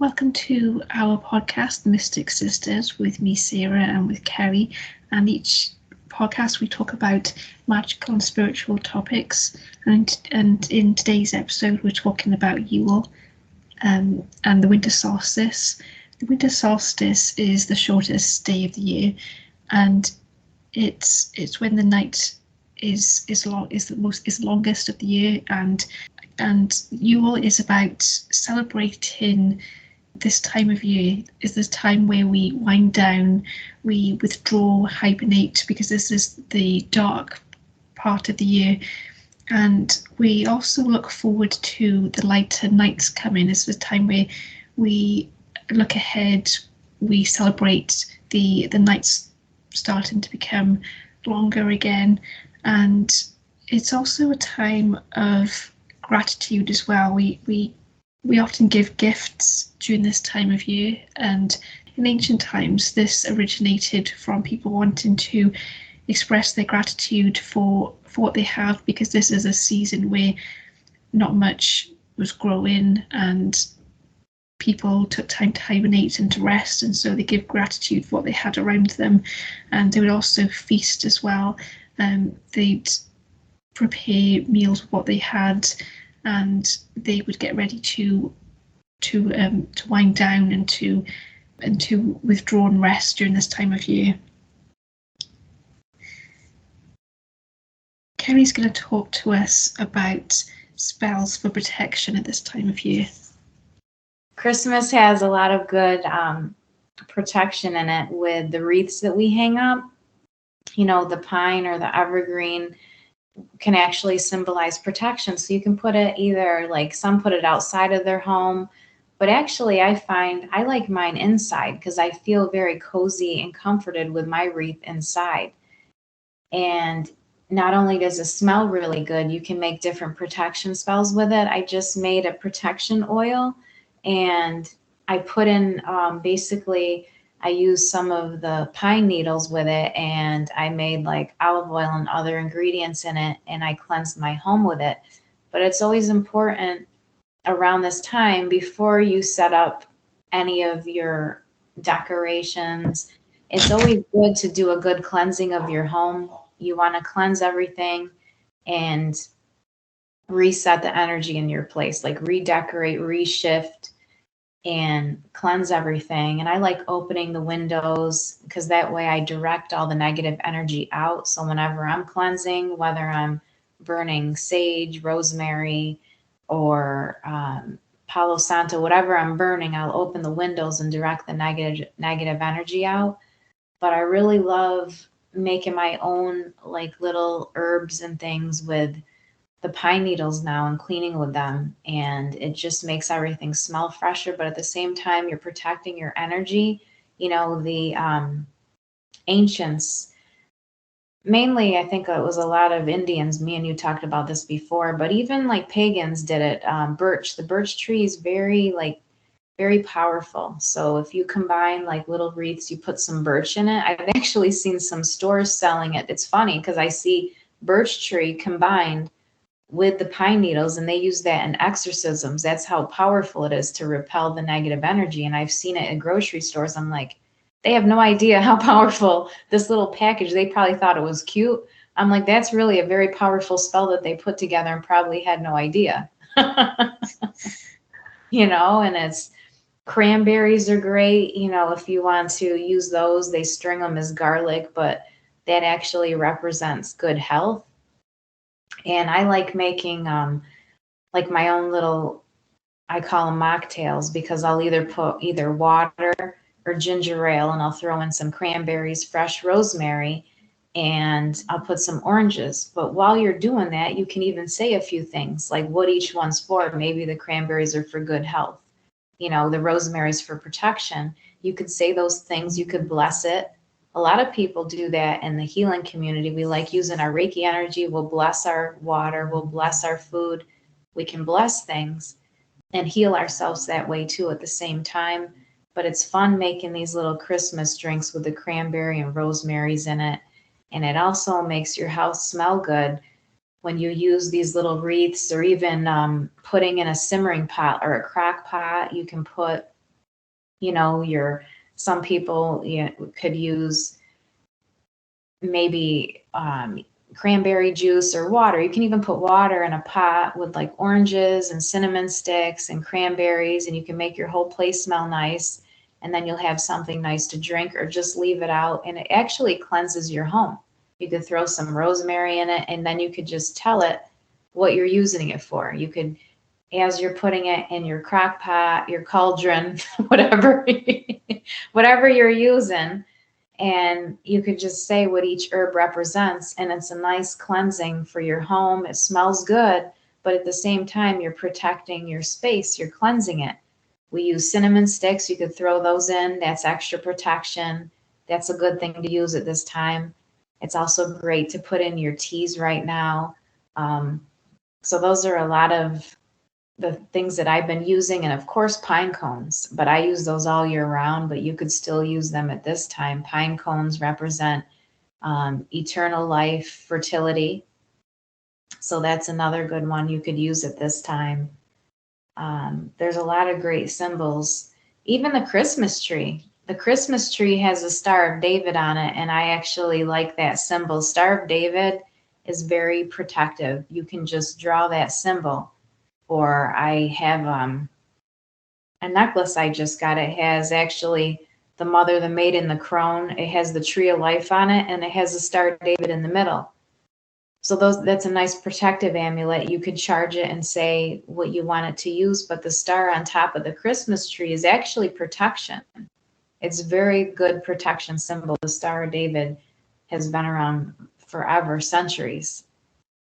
Welcome to our podcast, The Mystic Sisters, with me, Sarah, and with Kerry. And each podcast we talk about magical and spiritual topics. And in today's episode, we're talking about Yule and the winter solstice. The winter solstice is the shortest day of the year, and it's when the night is the longest of the year, and Yule is about celebrating this time of year. Is this time where we wind down, we withdraw, hibernate, because this is the dark part of the year. And we also look forward to the lighter nights coming. It's the time where we look ahead, we celebrate the nights starting to become longer again. And it's also a time of gratitude as well. We often give gifts during this time of year, and in ancient times this originated from people wanting to express their gratitude for what they have, because this is a season where not much was growing and people took time to hibernate and to rest, and so they give gratitude for what they had around them. And they would also feast as well. They'd prepare meals with what they had, and they would get ready to wind down and to withdraw and rest during this time of year. Kerry's going to talk to us about spells for protection at this time of year. Christmas has a lot of good protection in it with the wreaths that we hang up. You know, the pine or the evergreen can actually symbolize protection. So you can put it either, like some put it outside of their home, but actually I find I like mine inside because I feel very cozy and comforted with my wreath inside. And not only does it smell really good, you can make different protection spells with it. I just made a protection oil, and I put in basically I used some of the pine needles with it, and I made like olive oil and other ingredients in it, and I cleansed my home with it. But it's always important around this time, before you set up any of your decorations, it's always good to do a good cleansing of your home. You want to cleanse everything and reset the energy in your place, like redecorate, reshift, and cleanse everything. And I like opening the windows because that way I direct all the negative energy out. So whenever I'm cleansing, whether I'm burning sage, rosemary, or Palo Santo, whatever I'm burning, I'll open the windows and direct the negative energy out. But I really love making my own like little herbs and things with the pine needles now and cleaning with them, and it just makes everything smell fresher, but at the same time you're protecting your energy. You know, the ancients, mainly I think it was a lot of Indians, me and you talked about this before, but even like pagans did it. The birch tree is very powerful. So if you combine like little wreaths, you put some birch in it. I've actually seen some stores selling it. It's funny because I see birch tree combined with the pine needles, and they use that in exorcisms. That's how powerful it is to repel the negative energy. And I've seen it in grocery stores. I'm like, they have no idea how powerful this little package. They probably thought it was cute. I'm like, that's really a very powerful spell that they put together and probably had no idea. You know, and it's cranberries are great. You know, if you want to use those, they string them as garlic, but that actually represents good health. And I like making like my own little, I call them mocktails, because I'll either put either water or ginger ale, and I'll throw in some cranberries, fresh rosemary, and I'll put some oranges. But while you're doing that, you can even say a few things like what each one's for. Maybe the cranberries are for good health, you know, the rosemary's for protection. You could say those things, you could bless it. A lot of people do that in the healing community. We like using our Reiki energy. We'll bless our water, we'll bless our food. We can bless things and heal ourselves that way too at the same time. But it's fun making these little Christmas drinks with the cranberry and rosemary's in it. And it also makes your house smell good when you use these little wreaths, or even putting in a simmering pot or a crock pot. You can put Some people could use maybe cranberry juice or water. You can even put water in a pot with like oranges and cinnamon sticks and cranberries, and you can make your whole place smell nice. And then you'll have something nice to drink, or just leave it out. And it actually cleanses your home. You could throw some rosemary in it, and then you could just tell it what you're using it for. You could, as you're putting it in your crock pot, your cauldron, whatever, whatever you're using, and you could just say what each herb represents, and it's a nice cleansing for your home. It smells good, but at the same time, you're protecting your space, you're cleansing it. We use cinnamon sticks. You could throw those in. That's extra protection. That's a good thing to use at this time. It's also great to put in your teas right now. So those are a lot of the things that I've been using. And of course, pine cones, but I use those all year round, but you could still use them at this time. Pine cones represent eternal life, fertility. So that's another good one you could use at this time. There's a lot of great symbols. Even the Christmas tree. The Christmas tree has a Star of David on it, and I actually like that symbol. Star of David is very protective. You can just draw that symbol. Or I have a necklace I just got. It has actually the mother, the maiden, the crone. It has the tree of life on it, and it has a Star of David in the middle. So that's a nice protective amulet. You could charge it and say what you want it to use, but the star on top of the Christmas tree is actually protection. It's a very good protection symbol. The Star of David has been around forever, centuries.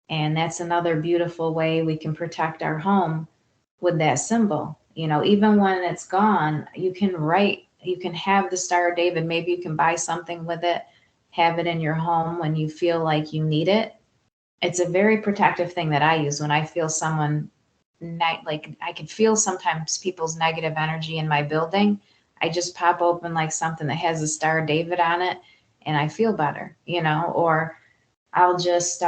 And that's another beautiful way we can protect our home with that symbol. Even when it's gone, you can have the Star of David. Maybe you can buy something with it, have it in your home when you feel like you need it. It's a very protective thing that I use when I feel someone, like I can feel sometimes people's negative energy in my building. I just pop open like something that has a Star of David on it, and I feel better, or I'll just,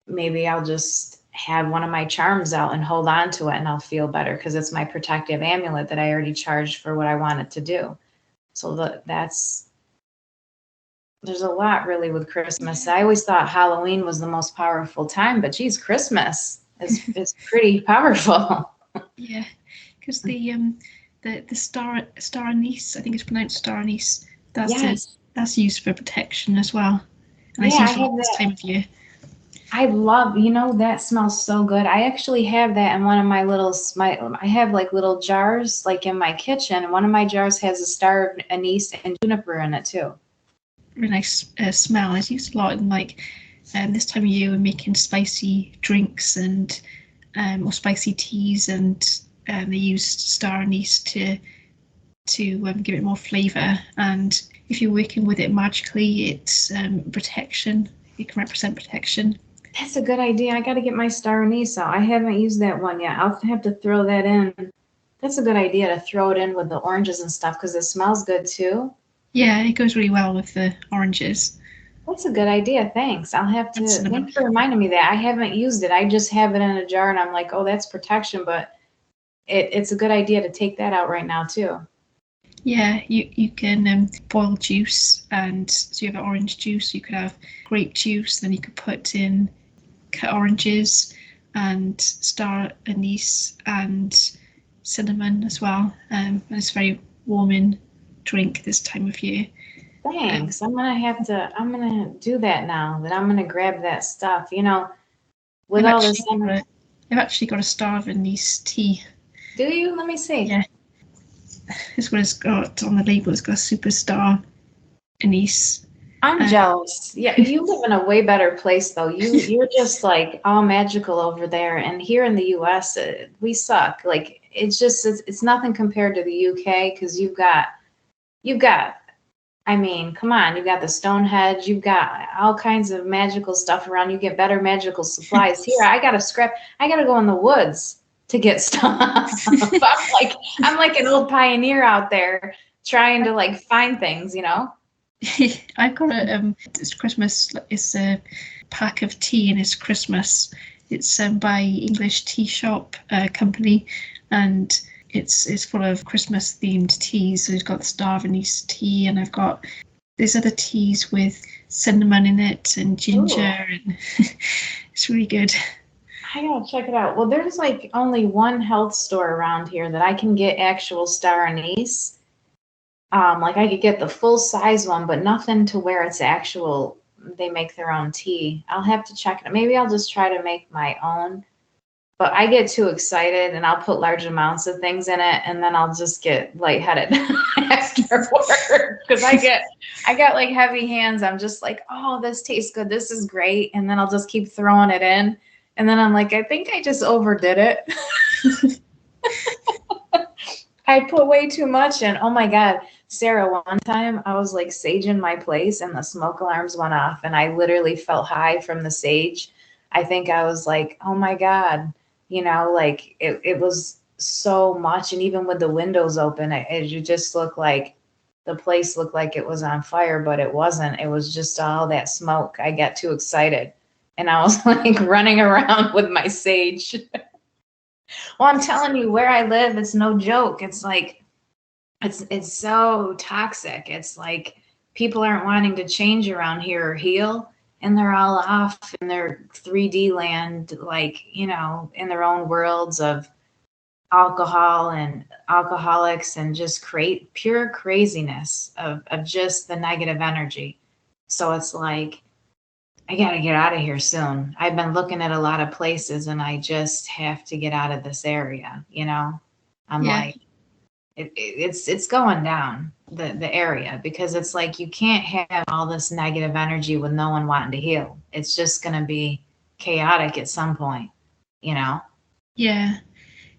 maybe I'll just have one of my charms out and hold on to it, and I'll feel better because it's my protective amulet that I already charged for what I want it to do. So there's a lot really with Christmas. I always thought Halloween was the most powerful time, but geez, Christmas is pretty powerful. Yeah, because the star anise, I think it's pronounced star anise. That's used for protection as well. And yeah, I have this time of year. I love, that smells so good. I actually have that in one of my I have like little jars like in my kitchen. One of my jars has a star of anise and juniper in it too. Really nice smell. It's used a lot in this time of year. We're making spicy drinks and or spicy teas, and they use star anise to give it more flavour. And if you're working with it magically, it's protection. It can represent protection. That's a good idea. I got to get my star anise out. I haven't used that one yet. I'll have to throw that in. That's a good idea to throw it in with the oranges and stuff because it smells good too. Yeah, it goes really well with the oranges. That's a good idea. Thanks. I'll have to. Thanks for reminding me that. I haven't used it. I just have it in a jar, and I'm like, oh, that's protection. But it's a good idea to take that out right now too. Yeah, you can boil juice, and so you have orange juice. You could have grape juice. Then you could put in cut oranges and star anise and cinnamon as well. And it's a very warming drink this time of year. Thanks. I'm gonna do that now. That I'm gonna grab that stuff. With all this. I've actually got a star of anise tea. Do you? Let me see. Yeah. This one has got on the label. It's got a superstar anise. I'm jealous. Yeah, you live in a way better place though. You're just like all magical over there, and here in the U.S. We suck. Like it's nothing compared to the UK because you've got. I mean, come on, you got the Stonehenge, you've got all kinds of magical stuff around. You get better magical supplies. Here, I gotta go in the woods to get stuff. I'm like an old pioneer out there trying to find things, I've got it's Christmas. It's a pack of tea, and it's Christmas. It's by English Tea Shop Company, and it's full of Christmas themed teas. So we've got the Star of Anise tea, and I've got there's other teas with cinnamon in it and ginger, and it's really good. I gotta check it out. Well, there's like only one health store around here that I can get actual Star Anise. Like I could get the full size one, but nothing to where it's actual. They make their own tea. I'll have to check it out. Maybe I'll just try to make my own. But I get too excited and I'll put large amounts of things in it, and then I'll just get lightheaded afterward because I got like heavy hands. I'm just like, oh, this tastes good. This is great. And then I'll just keep throwing it in. And then I'm like, I think I just overdid it. I put way too much in. Oh my God. Sarah, one time I was like saging my place and the smoke alarms went off and I literally felt high from the sage. I think I was like, oh my God, like it was so much. And even with the windows open, it just looked like the place looked like it was on fire, but it wasn't. It was just all that smoke. I got too excited and I was like running around with my sage. Well, I'm telling you, where I live, it's no joke. It's like, it's so toxic. It's like people aren't wanting to change around here or heal, and they're all off in their 3D land, like, in their own worlds of alcohol and alcoholics and just pure craziness of just the negative energy. So it's like, I got to get out of here soon. I've been looking at a lot of places and I just have to get out of this area, I'm like, it's going down the area because it's like you can't have all this negative energy with no one wanting to heal. It's just going to be chaotic at some point, Yeah,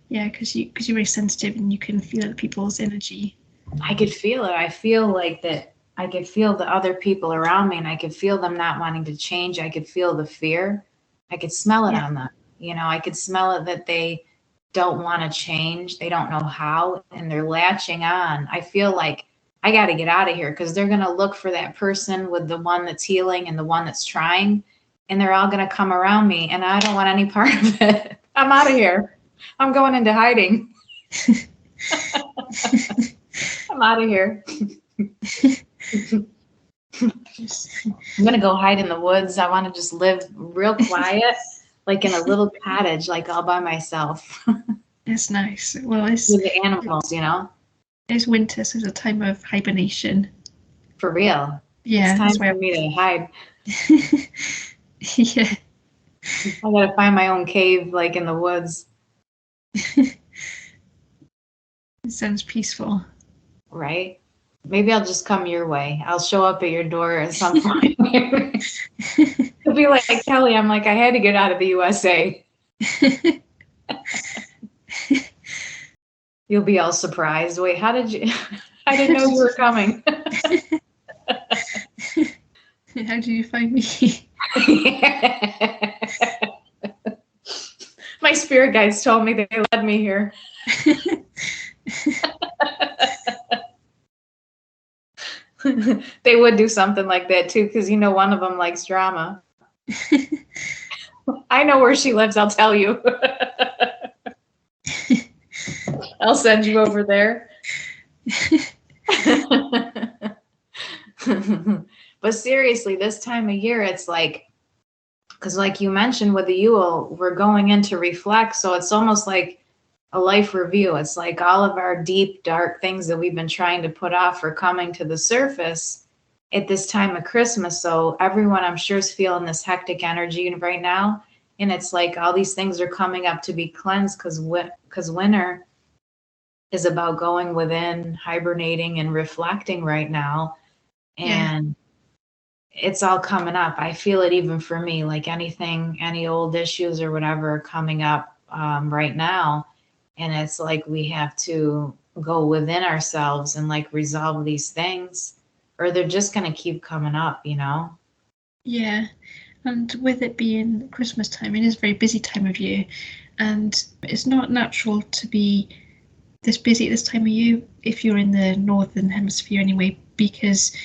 because you're very sensitive and you can feel other people's energy. I could feel it. I feel like that. I could feel the other people around me and I could feel them not wanting to change. I could feel the fear. I could smell it on them. I could smell it that they don't want to change. They don't know how, and they're latching on. I feel like I got to get out of here because they're going to look for that person with the one that's healing and the one that's trying, and they're all going to come around me, and I don't want any part of it. I'm out of here. I'm going into hiding. I'm out of here. I'm going to go hide in the woods. I want to just live real quiet. Like in a little cottage, like all by myself. It's nice. Well, it's with the animals, It's winter, so it's a time of hibernation. For real. Yeah. It's time for me to hide. Yeah. I gotta find my own cave, like in the woods. It sounds peaceful. Right? Maybe I'll just come your way. I'll show up at your door at some point. It'll be like Kelly. I'm like, I had to get out of the USA. You'll be all surprised. Wait, how did you? I didn't know you were coming. How did you find me? My spirit guides told me they led me here. They would do something like that too, because one of them likes drama. I know where she lives, I'll tell you. I'll send you over there. But seriously, this time of year, it's like, because like you mentioned with the Yule, we're going in to reflect. So it's almost like a life review. It's like all of our deep, dark things that we've been trying to put off are coming to the surface at this time of Christmas. So everyone, I'm sure, is feeling this hectic energy right now. And it's like all these things are coming up to be cleansed because winter is about going within, hibernating, and reflecting right now. And it's all coming up. I feel it even for me, like any old issues or whatever are coming up right now. And it's like we have to go within ourselves and like resolve these things, or they're just going to keep coming up, Yeah. And with it being Christmas time, it is a very busy time of year. And it's not natural to be this busy at this time of year if you're in the northern hemisphere anyway, because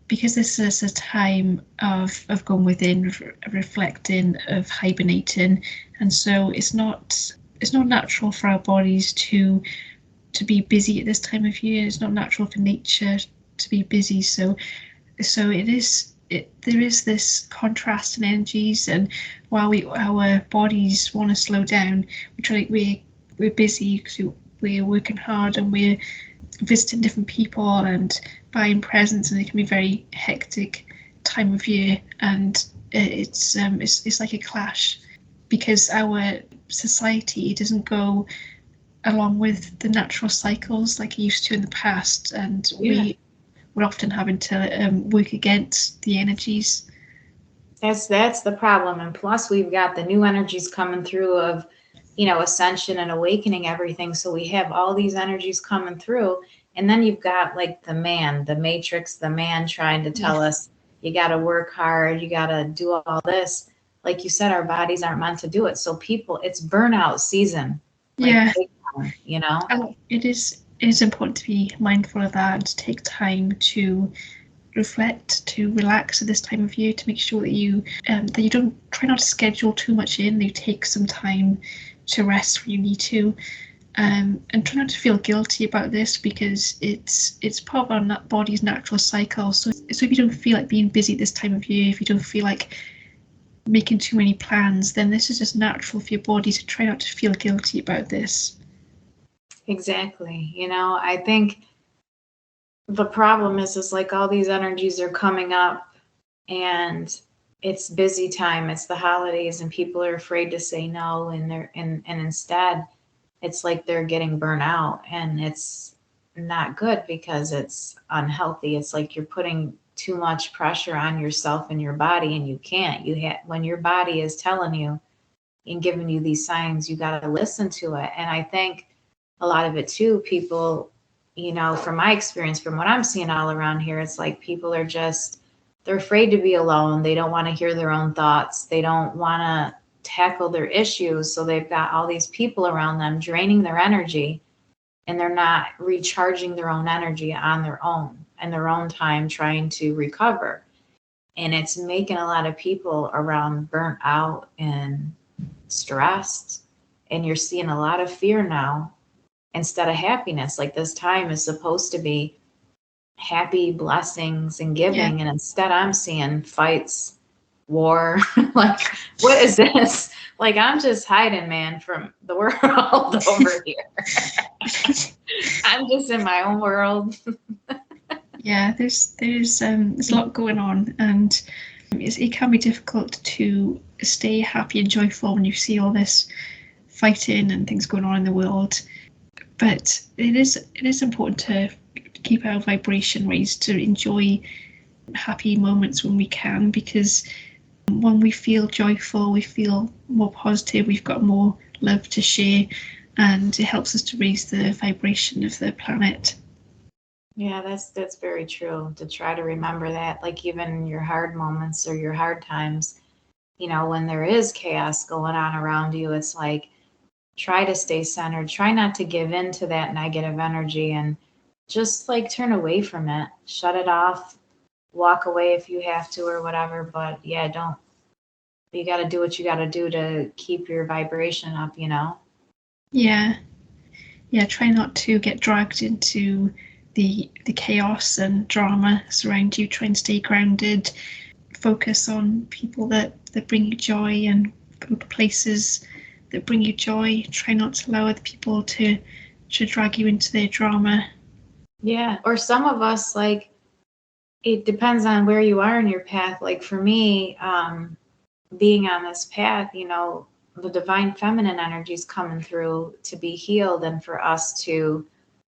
this is a time of going within, reflecting, of hibernating. And so it's not natural for our bodies to to be busy at this time of year. It's not natural for nature to be busy. So there is this contrast in energies, and while our bodies want to slow down, we're busy because we're working hard and we're visiting different people and buying presents, and it can be a very hectic time of year, and it's like a clash because our society doesn't go along with the natural cycles like it used to in the past, and we're often having to work against the energies. That's the problem. And plus we've got the new energies coming through of, ascension and awakening everything. So we have all these energies coming through. And then you've got like the matrix, the man trying to tell us, you got to work hard, you got to do all this. Like you said, our bodies aren't meant to do it. So it's burnout season. Like, It is important to be mindful of that and to take time to reflect, to relax at this time of year, to make sure that you don't try not to schedule too much in. You take some time to rest when you need to, and try not to feel guilty about this because it's part of our body's natural cycle. So if you don't feel like being busy this time of year, if you don't feel like making too many plans, then this is just natural for your body to try not to feel guilty about this. Exactly. I think the problem is like all these energies are coming up and it's busy time. It's the holidays and people are afraid to say no. And instead it's like they're getting burnt out, and it's not good because it's unhealthy. It's like you're putting too much pressure on yourself and your body, and you can't. When your body is telling you and giving you these signs, you got to listen to it. And I think a lot of it too, people, from my experience, from what I'm seeing all around here, it's like people are they're afraid to be alone. They don't want to hear their own thoughts. They don't want to tackle their issues. So they've got all these people around them draining their energy, and they're not recharging their own energy on their own and their own time trying to recover. And it's making a lot of people around burnt out and stressed. And you're seeing a lot of fear now instead of happiness. Like this time is supposed to be happy, blessings, and giving. And instead I'm seeing fights, war. Like, what is this? Like, I'm just hiding, man, from the world over here. I'm just in my own world. There's a lot going on, and it can be difficult to stay happy and joyful when you see all this fighting and things going on in the world. But it is important to keep our vibration raised, to enjoy happy moments when we can, because when we feel joyful, we feel more positive, we've got more love to share, and it helps us to raise the vibration of the planet. Yeah, that's very true, to try to remember that, like even your hard moments or your hard times, when there is chaos going on around you, it's like, try to stay centered, try not to give in to that negative energy, and just like turn away from it, shut it off, walk away if you have to or whatever. But you got to do what you got to do to keep your vibration up, Yeah, try not to get dragged into the chaos and drama around you. Try and stay grounded, focus on people that bring you joy and go to places that bring you joy. Try not to allow other people to drag you into their drama. Yeah, or some of us, like, it depends on where you are in your path. Like for me, being on this path, the divine feminine energy is coming through to be healed and for us to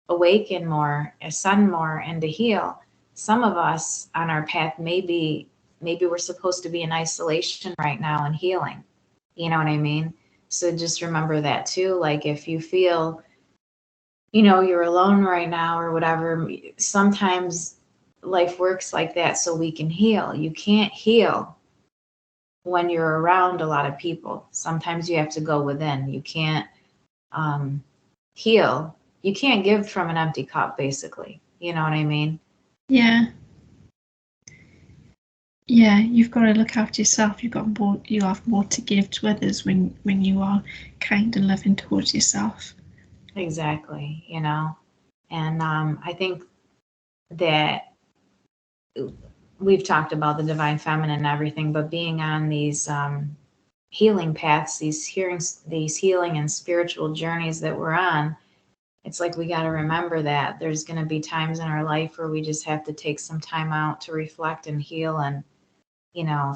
awaken more, ascend more, and to heal. Some of us on our path, maybe we're supposed to be in isolation right now and healing. You know what I mean? So just remember that too. Like if you feel, you're alone right now or whatever, sometimes life works like that so we can heal. You can't heal when you're around a lot of people. Sometimes you have to go within. You can't heal. You can't give from an empty cup, basically. You know what I mean? Yeah, you've got to look after yourself. You have more to give to others when you are kind and loving towards yourself. Exactly. And I think that we've talked about the divine feminine and everything, but being on these healing paths, these healing and spiritual journeys that we're on, it's like we got to remember that there's going to be times in our life where we just have to take some time out to reflect and heal, and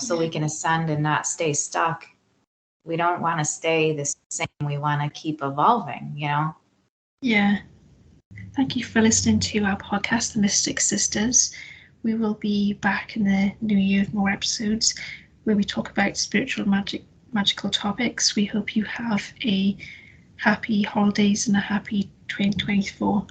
so we can ascend and not stay stuck. We don't want to stay the same. We want to keep evolving, Yeah. Thank you for listening to our podcast, The Mystic Sisters. We will be back in the new year with more episodes where we talk about spiritual magical topics. We hope you have a happy holidays and a happy 2024.